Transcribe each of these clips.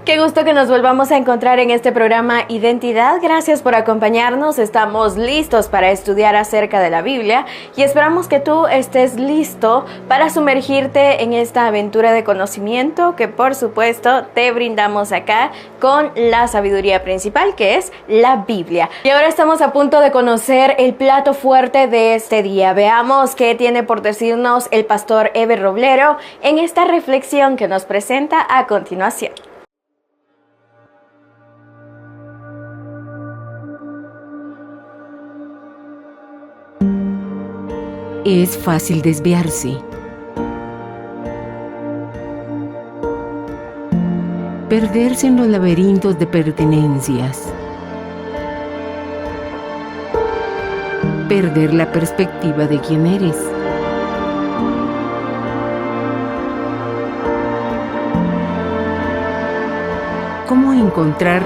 Qué gusto que nos volvamos a encontrar en este programa Identidad. Gracias por acompañarnos. Estamos listos para estudiar acerca de la Biblia y esperamos que tú estés listo para sumergirte en esta aventura de conocimiento que por supuesto te brindamos acá con la sabiduría principal, que es la Biblia. Y ahora estamos a punto de conocer el plato fuerte de este día. Veamos qué tiene por decirnos el pastor Eber Roblero en esta reflexión que nos presenta a continuación. Es fácil desviarse, perderse en los laberintos de pertenencias, perder la perspectiva de quién eres. ¿Cómo encontrar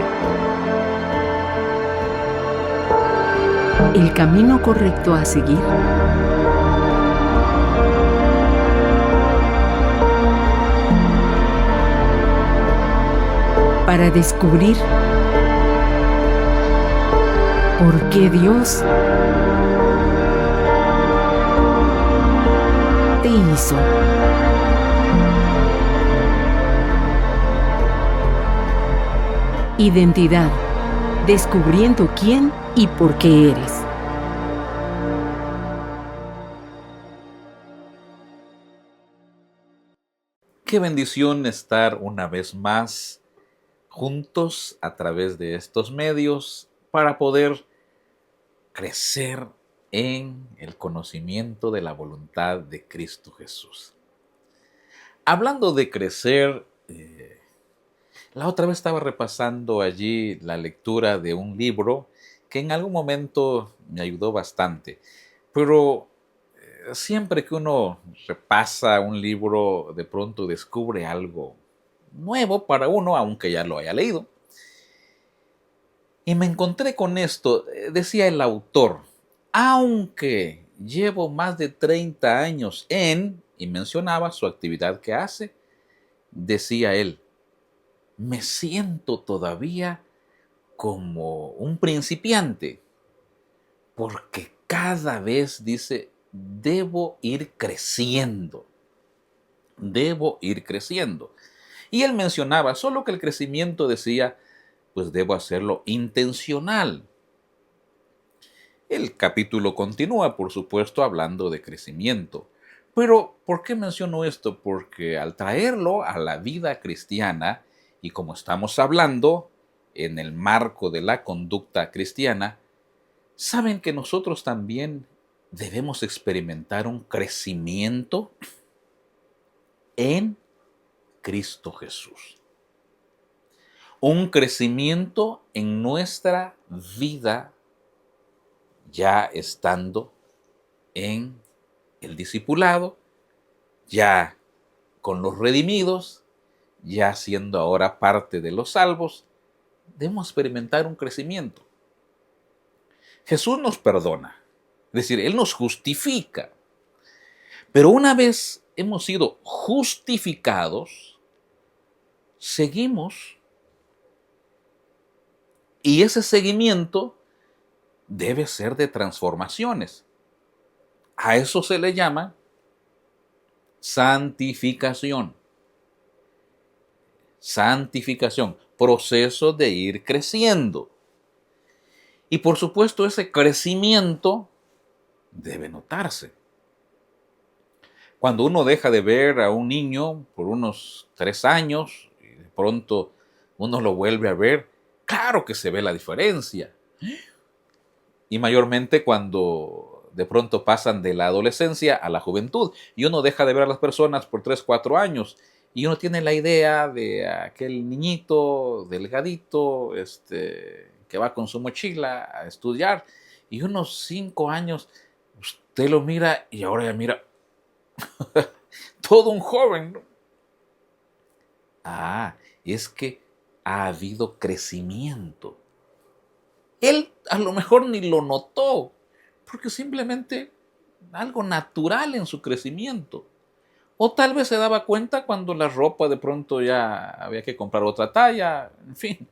el camino correcto a seguir? Para descubrir por qué Dios te hizo. Identidad, descubriendo quién y por qué eres. Qué bendición estar una vez más juntos a través de estos medios para poder crecer en el conocimiento de la voluntad de Cristo Jesús. Hablando de crecer, la otra vez estaba repasando allí la lectura de un libro que en algún momento me ayudó bastante, pero siempre que uno repasa un libro, de pronto descubre algo nuevo para uno, aunque ya lo haya leído. Y me encontré con esto, decía el autor, aunque llevo más de 30 años y mencionaba su actividad que hace, decía él, me siento todavía como un principiante, porque cada vez, dice, debo ir creciendo. Y él mencionaba, solo que el crecimiento, decía, pues debo hacerlo intencional. El capítulo continúa, por supuesto, hablando de crecimiento. Pero, ¿por qué menciono esto? Porque al traerlo a la vida cristiana, y como estamos hablando en el marco de la conducta cristiana, saben que nosotros también debemos experimentar un crecimiento en Cristo Jesús. Un crecimiento en nuestra vida ya estando en el discipulado, ya con los redimidos, ya siendo ahora parte de los salvos, debemos experimentar un crecimiento. Jesús nos perdona, es decir, Él nos justifica, pero una vez hemos sido justificados, seguimos. Y ese seguimiento debe ser de transformaciones. A eso se le llama santificación. Santificación, proceso de ir creciendo. Y por supuesto ese crecimiento debe notarse. Cuando uno deja de ver a un niño por unos 3 años y de pronto uno lo vuelve a ver, claro que se ve la diferencia. Y mayormente cuando de pronto pasan de la adolescencia a la juventud y uno deja de ver a las personas por 3, 4 años y uno tiene la idea de aquel niñito delgadito que va con su mochila a estudiar y unos 5 años usted lo mira y ahora ya mira todo un joven, ¿no? Es que ha habido crecimiento. Él a lo mejor ni lo notó, porque simplemente algo natural en su crecimiento. O tal vez se daba cuenta cuando la ropa de pronto ya había que comprar otra talla, en fin.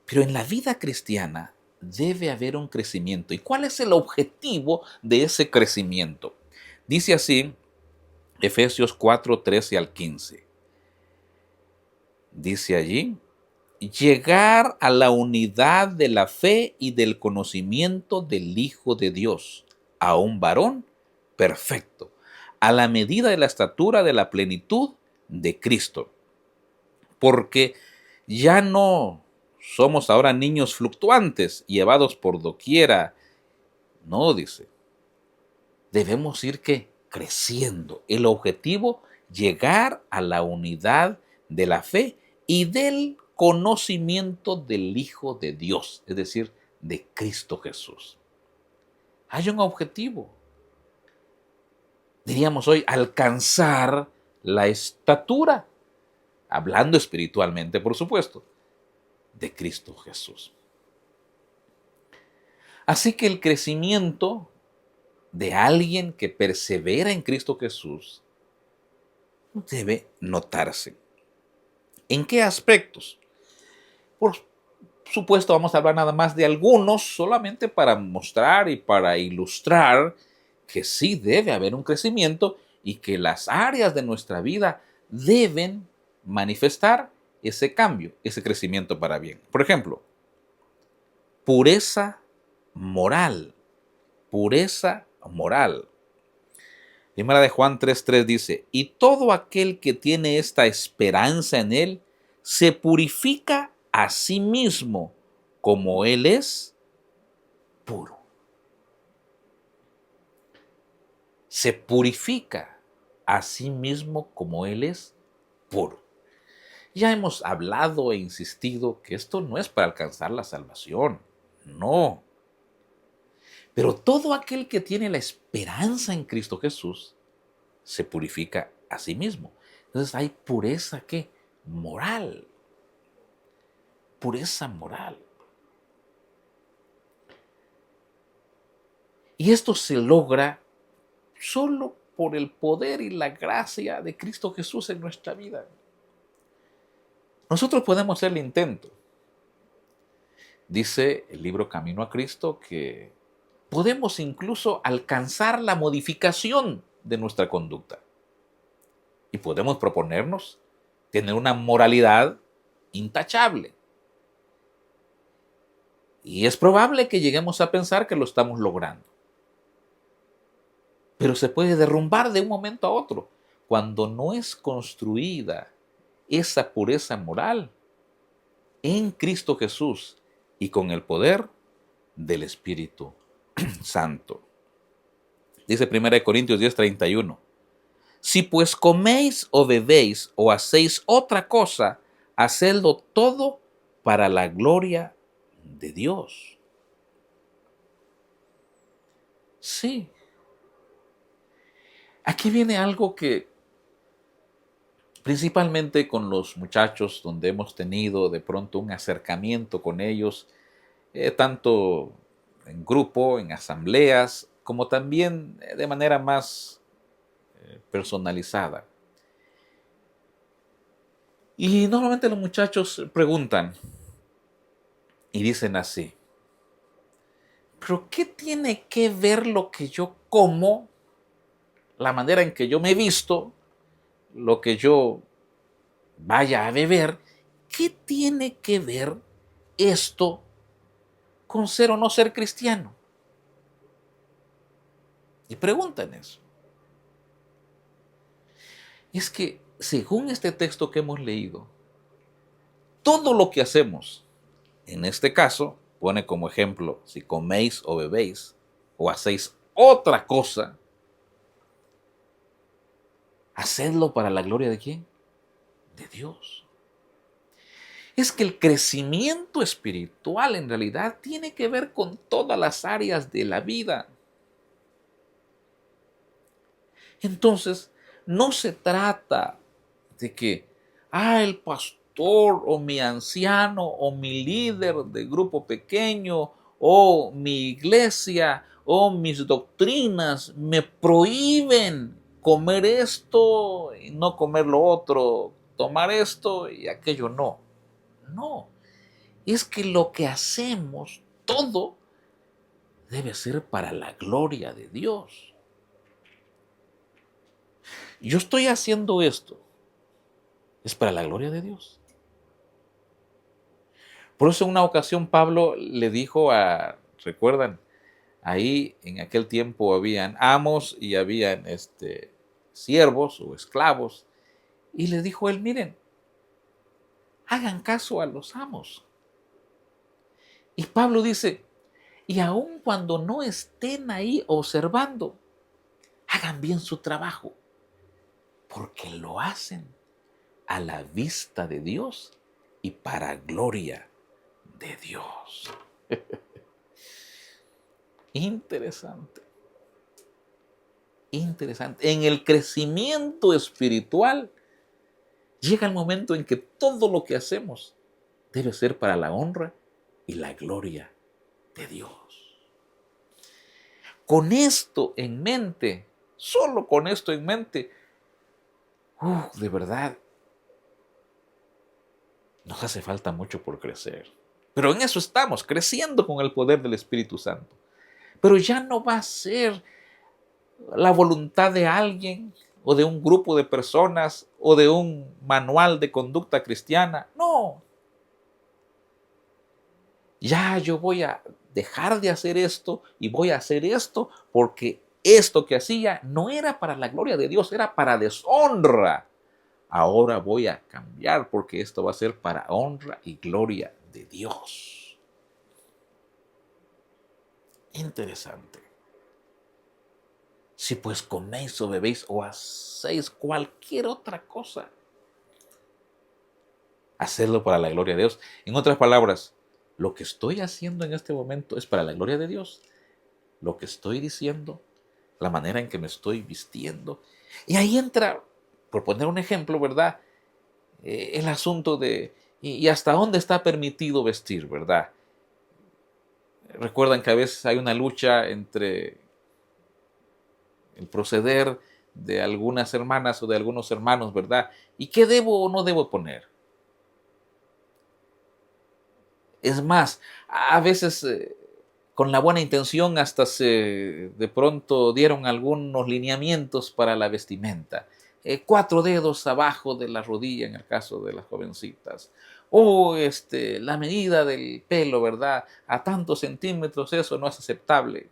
Pero en la vida cristiana debe haber un crecimiento. ¿Y cuál es el objetivo de ese crecimiento? Dice así Efesios 4, 13 al 15. Dice allí, llegar a la unidad de la fe y del conocimiento del Hijo de Dios, a un varón perfecto, a la medida de la estatura de la plenitud de Cristo. Porque ya no somos ahora niños fluctuantes, llevados por doquiera. No, dice, debemos ir creciendo. El objetivo, llegar a la unidad de la fe y del conocimiento del Hijo de Dios, es decir, de Cristo Jesús. Hay un objetivo. Diríamos hoy, alcanzar la estatura, hablando espiritualmente, por supuesto, de Cristo Jesús. Así que el crecimiento de alguien que persevera en Cristo Jesús debe notarse. ¿En qué aspectos? Por supuesto, vamos a hablar nada más de algunos, solamente para mostrar y para ilustrar que sí debe haber un crecimiento y que las áreas de nuestra vida deben manifestar ese cambio, ese crecimiento para bien. Por ejemplo, pureza moral. Pureza moral. Primera de Juan 3:3 dice, y todo aquel que tiene esta esperanza en él, se purifica a sí mismo, como él es puro. Se purifica a sí mismo como él es puro. Ya hemos hablado e insistido que esto no es para alcanzar la salvación, no. Pero todo aquel que tiene la esperanza en Cristo Jesús se purifica a sí mismo. Entonces hay pureza, ¿qué? Moral. Pureza moral. Y esto se logra solo por el poder y la gracia de Cristo Jesús en nuestra vida. Nosotros podemos hacer el intento. Dice el libro Camino a Cristo que podemos incluso alcanzar la modificación de nuestra conducta. Y podemos proponernos tener una moralidad intachable. Y es probable que lleguemos a pensar que lo estamos logrando. Pero se puede derrumbar de un momento a otro cuando no es construida esa pureza moral en Cristo Jesús y con el poder del Espíritu Santo. Dice 1 Corintios 10:31. Si pues coméis o bebéis o hacéis otra cosa, hacedlo todo para la gloria de Dios. Sí. Aquí viene algo que principalmente con los muchachos donde hemos tenido de pronto un acercamiento con ellos, tanto en grupo, en asambleas, como también de manera más personalizada. Y normalmente los muchachos preguntan y dicen así, ¿pero qué tiene que ver lo que yo como, la manera en que yo me visto, lo que yo vaya a beber? ¿Qué tiene que ver esto con ser o no ser cristiano? Y preguntan eso. Y es que, según este texto que hemos leído, todo lo que hacemos, en este caso, pone como ejemplo, si coméis o bebéis, o hacéis otra cosa, hacedlo para la gloria de ¿quién? De Dios. Es que el crecimiento espiritual en realidad tiene que ver con todas las áreas de la vida. Entonces, no se trata de que, el pastor o mi anciano o mi líder de grupo pequeño o mi iglesia o mis doctrinas me prohíben comer esto y no comer lo otro, tomar esto y aquello no. No, es que lo que hacemos, todo, debe ser para la gloria de Dios. Yo estoy haciendo esto, es para la gloria de Dios. Por eso en una ocasión Pablo le dijo ¿recuerdan? Ahí en aquel tiempo habían amos y habían siervos o esclavos. Y le dijo él, miren, hagan caso a los amos. Y Pablo dice, y aun cuando no estén ahí observando, hagan bien su trabajo, porque lo hacen a la vista de Dios y para gloria de Dios. Interesante. Interesante. En el crecimiento espiritual llega el momento en que todo lo que hacemos debe ser para la honra y la gloria de Dios. Con esto en mente, solo con esto en mente, de verdad, nos hace falta mucho por crecer. Pero en eso estamos, creciendo con el poder del Espíritu Santo. Pero ya no va a ser la voluntad de alguien o de un grupo de personas o de un manual de conducta cristiana. No. Ya yo voy a dejar de hacer esto y voy a hacer esto porque esto que hacía no era para la gloria de Dios, era para deshonra. Ahora voy a cambiar porque esto va a ser para honra y gloria de Dios. Interesante. Si pues coméis o bebéis o hacéis cualquier otra cosa, hacedlo para la gloria de Dios. En otras palabras, lo que estoy haciendo en este momento es para la gloria de Dios. Lo que estoy diciendo, la manera en que me estoy vistiendo. Y ahí entra, por poner un ejemplo, ¿verdad? El asunto de, y hasta dónde está permitido vestir, ¿verdad? Recuerdan que a veces hay una lucha entre el proceder de algunas hermanas o de algunos hermanos, ¿verdad? ¿Y qué debo o no debo poner? Es más, a veces con la buena intención hasta de pronto dieron algunos lineamientos para la vestimenta. 4 dedos abajo de la rodilla en el caso de las jovencitas. O la medida del pelo, ¿verdad? A tantos centímetros, eso no es aceptable.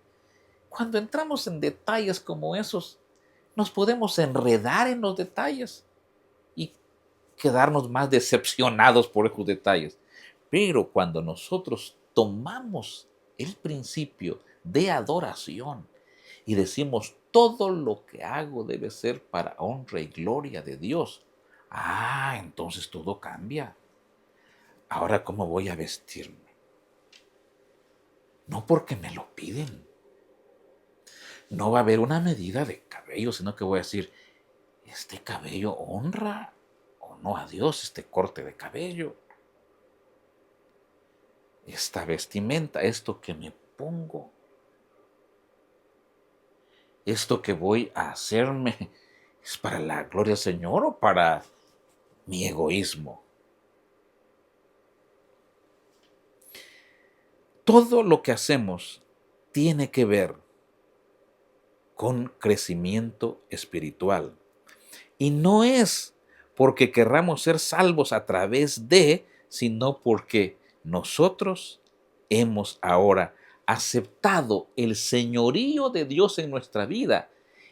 Cuando entramos en detalles como esos, nos podemos enredar en los detalles y quedarnos más decepcionados por esos detalles. Pero cuando nosotros tomamos el principio de adoración y decimos todo lo que hago debe ser para honra y gloria de Dios, entonces todo cambia. Ahora, ¿cómo voy a vestirme? No porque me lo piden. No va a haber una medida de cabello, sino que voy a decir, ¿este cabello honra o no a Dios? Este corte de cabello, esta vestimenta, esto que me pongo, esto que voy a hacerme, ¿es para la gloria del Señor o para mi egoísmo? Todo lo que hacemos tiene que ver con crecimiento espiritual. Y no es porque querramos ser salvos a través de, sino porque nosotros hemos ahora aceptado el señorío de Dios en nuestra vida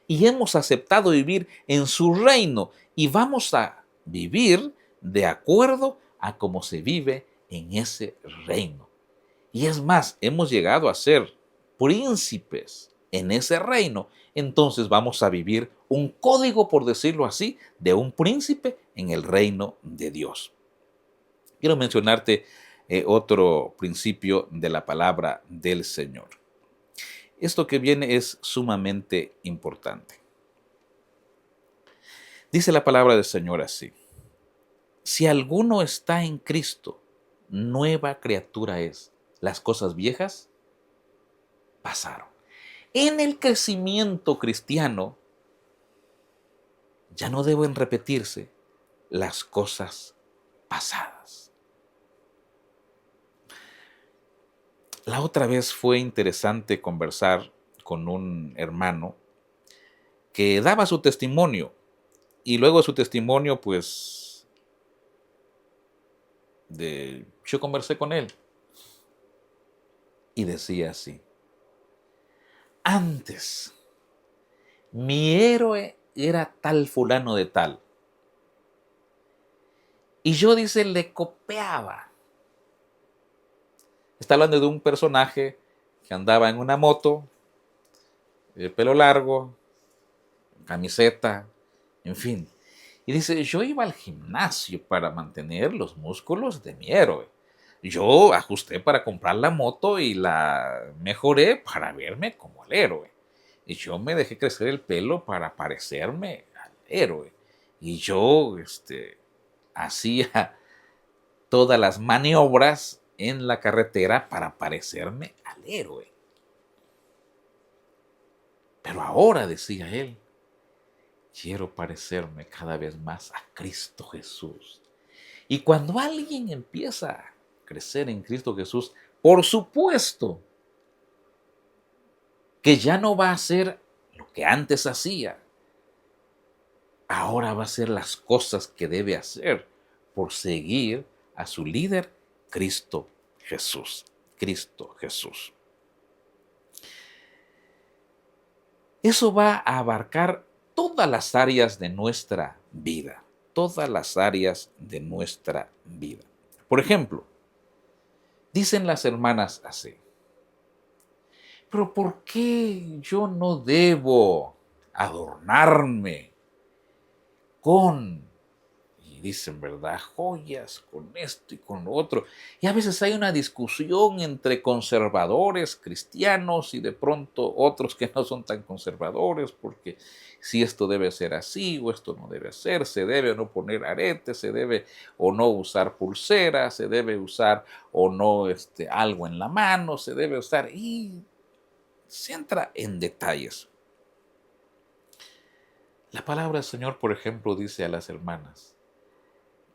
y hemos aceptado vivir en su reino y vamos a vivir de acuerdo a cómo se vive en ese reino. Y es más, hemos llegado a ser príncipes en ese reino, entonces vamos a vivir un código, por decirlo así, de un príncipe en el reino de Dios. Quiero mencionarte otro principio de la palabra del Señor. Esto que viene es sumamente importante. Dice la palabra del Señor así: si alguno está en Cristo, nueva criatura es. Las cosas viejas pasaron. En el crecimiento cristiano, ya no deben repetirse las cosas pasadas. La otra vez fue interesante conversar con un hermano que daba su testimonio y luego de su testimonio, pues, yo conversé con él y decía así: antes, mi héroe era tal fulano de tal. Y yo, dice, le copiaba. Está hablando de un personaje que andaba en una moto, de pelo largo, camiseta, en fin. Y dice, yo iba al gimnasio para mantener los músculos de mi héroe. Yo ajusté para comprar la moto y la mejoré para verme como el héroe. Y yo me dejé crecer el pelo para parecerme al héroe. Y yo hacía todas las maniobras en la carretera para parecerme al héroe. Pero ahora, decía él, quiero parecerme cada vez más a Cristo Jesús. Y cuando alguien empieza a crecer en Cristo Jesús, por supuesto que ya no va a hacer lo que antes hacía. Ahora va a hacer las cosas que debe hacer por seguir a su líder, Cristo Jesús. Cristo Jesús. Eso va a abarcar todas las áreas de nuestra vida. Todas las áreas de nuestra vida. Por ejemplo, dicen las hermanas así: pero ¿por qué yo no debo adornarme con, y dicen, ¿verdad?, joyas, con esto y con lo otro? Y a veces hay una discusión entre conservadores cristianos y de pronto otros que no son tan conservadores, porque si esto debe ser así o esto no debe ser, se debe o no poner aretes, se debe o no usar pulseras, se debe usar o no algo en la mano, se debe usar, y se entra en detalles. La palabra del Señor, por ejemplo, dice a las hermanas: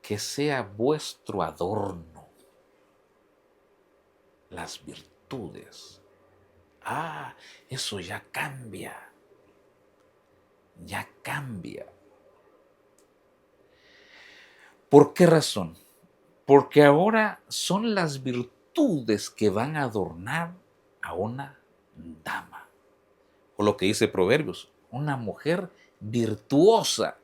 que sea vuestro adorno las virtudes. Eso ya cambia. Ya cambia. ¿Por qué razón? Porque ahora son las virtudes que van a adornar a una dama. O lo que dice Proverbios, una mujer virtuosa.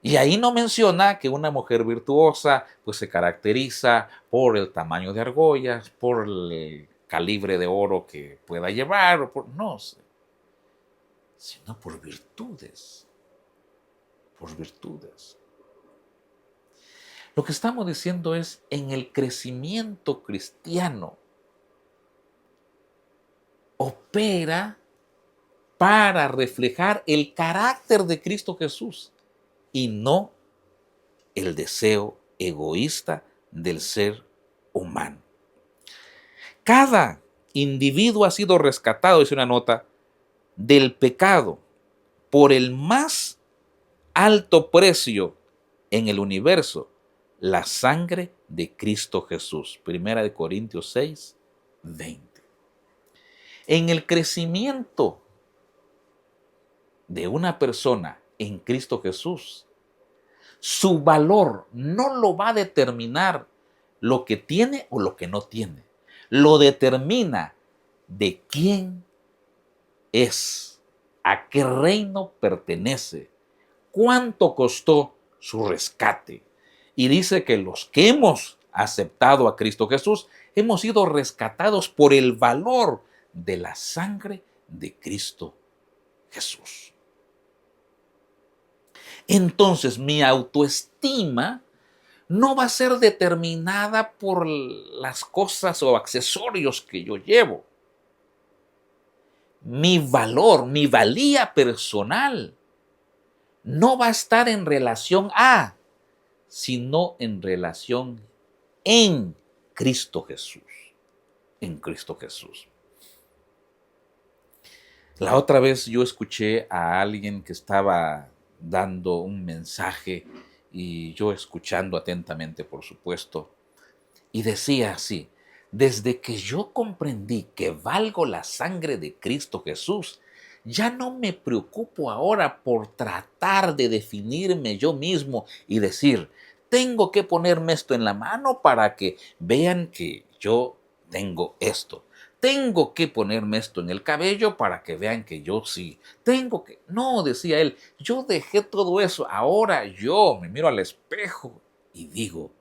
Y ahí no menciona que una mujer virtuosa pues se caracteriza por el tamaño de argollas, por el calibre de oro que pueda llevar, no, sino por virtudes. Por virtudes. Lo que estamos diciendo es, en el crecimiento cristiano opera para reflejar el carácter de Cristo Jesús y no el deseo egoísta del ser humano. Cada individuo ha sido rescatado, dice una nota, del pecado por el más alto precio en el universo, la sangre de Cristo Jesús. 1 Corintios 6, 20. En el crecimiento de una persona en Cristo Jesús, su valor no lo va a determinar lo que tiene o lo que no tiene. Lo determina de quién es, a qué reino pertenece, cuánto costó su rescate. Y dice que los que hemos aceptado a Cristo Jesús, hemos sido rescatados por el valor de la sangre de Cristo Jesús. Entonces, mi autoestima no va a ser determinada por las cosas o accesorios que yo llevo. Mi valor, mi valía personal no va a estar en relación a, sino en relación en Cristo Jesús. En Cristo Jesús. La otra vez yo escuché a alguien que estaba dando un mensaje y yo escuchando atentamente, por supuesto, y decía así: desde que yo comprendí que valgo la sangre de Cristo Jesús, ya no me preocupo ahora por tratar de definirme yo mismo y decir, tengo que ponerme esto en la mano para que vean que yo tengo esto. Tengo que ponerme esto en el cabello para que vean que yo sí. Tengo que... No, decía él, yo dejé todo eso. Ahora yo me miro al espejo y digo,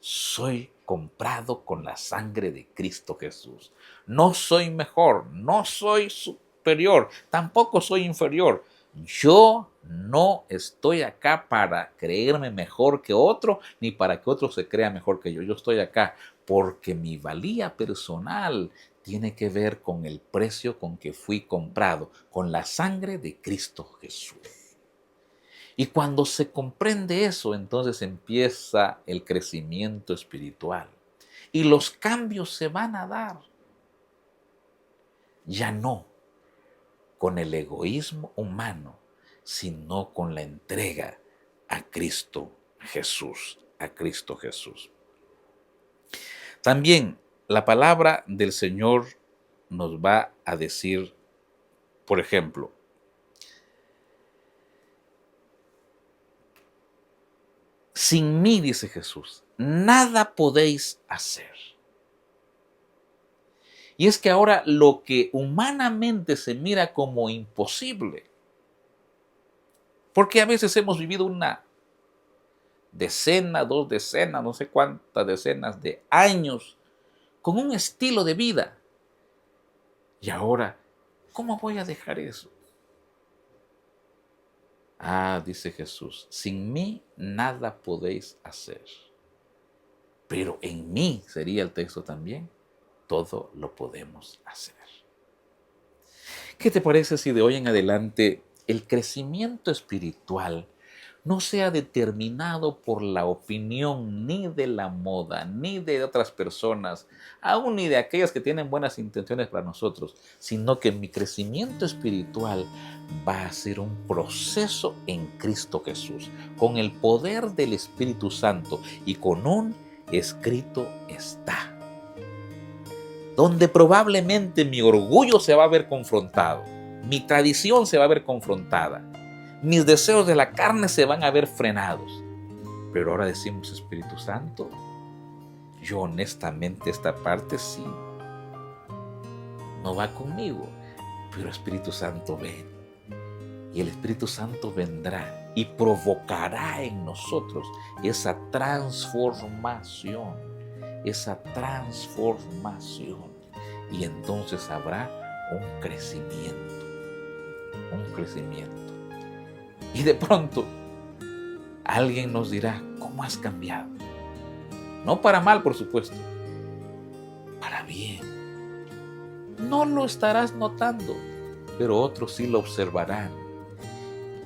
soy comprado con la sangre de Cristo Jesús. No soy mejor, no soy superior, tampoco soy inferior. Yo no estoy acá para creerme mejor que otro, ni para que otro se crea mejor que yo. Yo estoy acá porque mi valía personal tiene que ver con el precio con que fui comprado, con la sangre de Cristo Jesús. Y cuando se comprende eso, entonces empieza el crecimiento espiritual. Y los cambios se van a dar. Ya no con el egoísmo humano, sino con la entrega a Cristo Jesús, a Cristo Jesús. También la palabra del Señor nos va a decir, por ejemplo, sin mí, dice Jesús, nada podéis hacer. Y es que ahora lo que humanamente se mira como imposible, porque a veces hemos vivido una decena, 2 decenas, no sé cuántas decenas de años con un estilo de vida. Y ahora, ¿cómo voy a dejar eso? Ah, dice Jesús, sin mí nada podéis hacer. Pero en mí, sería el texto también, todo lo podemos hacer. ¿Qué te parece si de hoy en adelante el crecimiento espiritual no sea determinado por la opinión ni de la moda, ni de otras personas, aún ni de aquellas que tienen buenas intenciones para nosotros, sino que mi crecimiento espiritual va a ser un proceso en Cristo Jesús, con el poder del Espíritu Santo y con un escrito está, donde probablemente mi orgullo se va a ver confrontado, mi tradición se va a ver confrontada, mis deseos de la carne se van a ver frenados. Pero ahora decimos, Espíritu Santo, yo honestamente esta parte sí no va conmigo, pero Espíritu Santo ven. Y el Espíritu Santo vendrá y provocará en nosotros esa transformación, y entonces habrá un crecimiento. Y de pronto alguien nos dirá, ¿cómo has cambiado? No para mal, por supuesto, para bien. No lo estarás notando, pero otros sí lo observarán.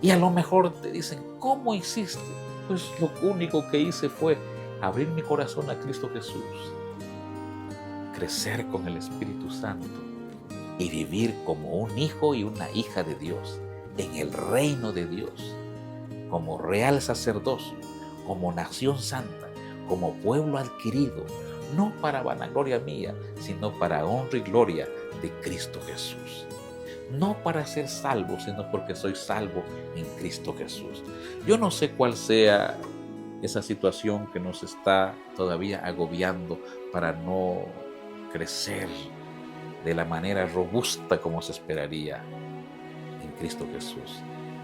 Y a lo mejor te dicen, ¿cómo hiciste? Pues lo único que hice fue abrir mi corazón a Cristo Jesús, crecer con el Espíritu Santo y vivir como un hijo y una hija de Dios, en el reino de Dios, como real sacerdocio, como nación santa, como pueblo adquirido, no para vanagloria mía, sino para honra y gloria de Cristo Jesús. No para ser salvo, sino porque soy salvo en Cristo Jesús. Yo no sé cuál sea esa situación que nos está todavía agobiando para no crecer de la manera robusta como se esperaría en Cristo Jesús.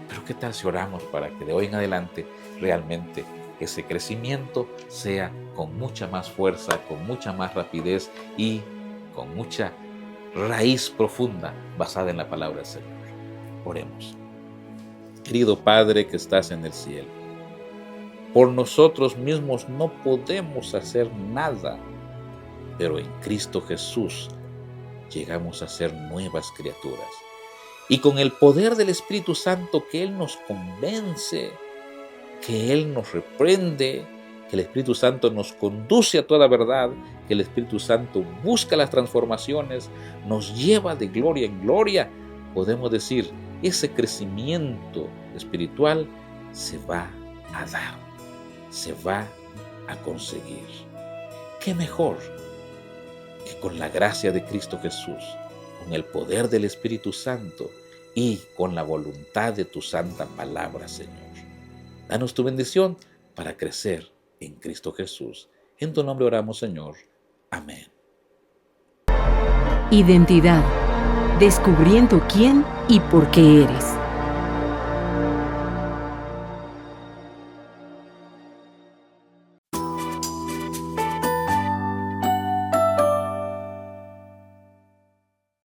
Pero ¿qué tal si oramos para que de hoy en adelante realmente ese crecimiento sea con mucha más fuerza, con mucha más rapidez y con mucha raíz profunda basada en la palabra del Señor? Oremos. Querido Padre que estás en el cielo, por nosotros mismos no podemos hacer nada, pero en Cristo Jesús llegamos a ser nuevas criaturas. Y con el poder del Espíritu Santo, que Él nos convence, que Él nos reprende, que el Espíritu Santo nos conduce a toda verdad, que el Espíritu Santo busca las transformaciones, nos lleva de gloria en gloria, podemos decir, ese crecimiento espiritual se va a dar, se va a conseguir. ¿Qué mejor que con la gracia de Cristo Jesús, con el poder del Espíritu Santo y con la voluntad de tu santa palabra, Señor? Danos tu bendición para crecer en Cristo Jesús. En tu nombre oramos, Señor. Amén. Identidad. Descubriendo quién y por qué eres.